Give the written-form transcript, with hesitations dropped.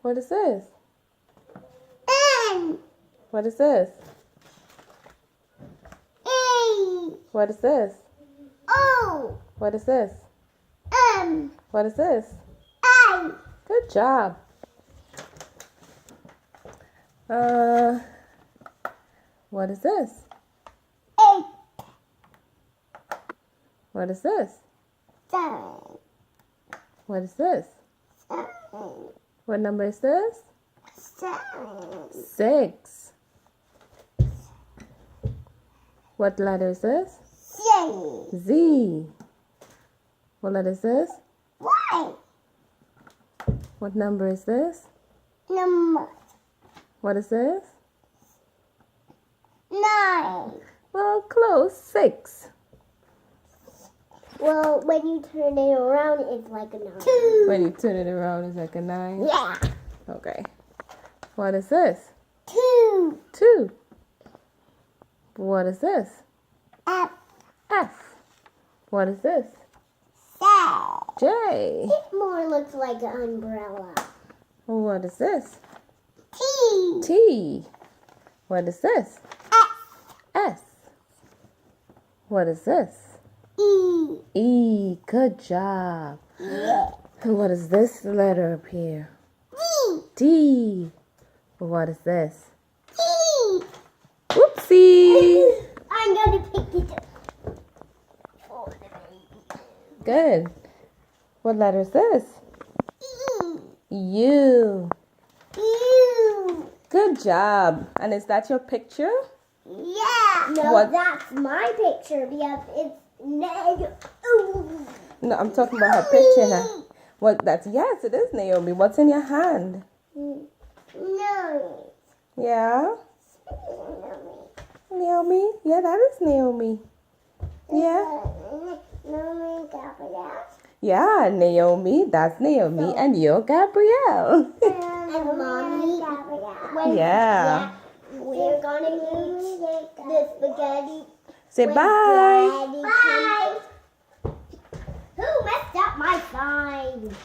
What is this? N. What is this? E. What is this? O. What is this? M. What is this? A. Good job. What is this? A. What is this? 7. What is this? 7. What number is this? 7. 6. What letter is this? J. Z. What letter is this? Y. What number is this? Number What is this? 9. Well, close. 6. Well, when you turn it around, it's like a 9. 2. When you turn it around, it's like a 9. Yeah. Okay. What is this? 2. 2. What is this? F. F. What is this? 7. J. It more looks like an umbrella. What is this? T. T. What is this? S. S. What is this? E. E. Good job. Yeah. What is this letter up here? D. D. What is this? T. Whoopsie. I'm gonna pick it up for the baby. Good. What letter is this? E. U. U. Good job. And is that your picture? Yeah. No, What? that's my picture because it's Ooh. No, I'm talking about her picture now. What? Yes, it is Naomi. What's in your hand? No. Yeah? Naomi? Yeah, that is Naomi. Yeah? Naomi Gabrielle. Yeah, Naomi. That's Naomi. And you're Gabrielle. And Mommy Gabrielle. Yeah. We're gonna eat the spaghetti. Say when bye. Daddy comes. Bye. Who messed up my sign?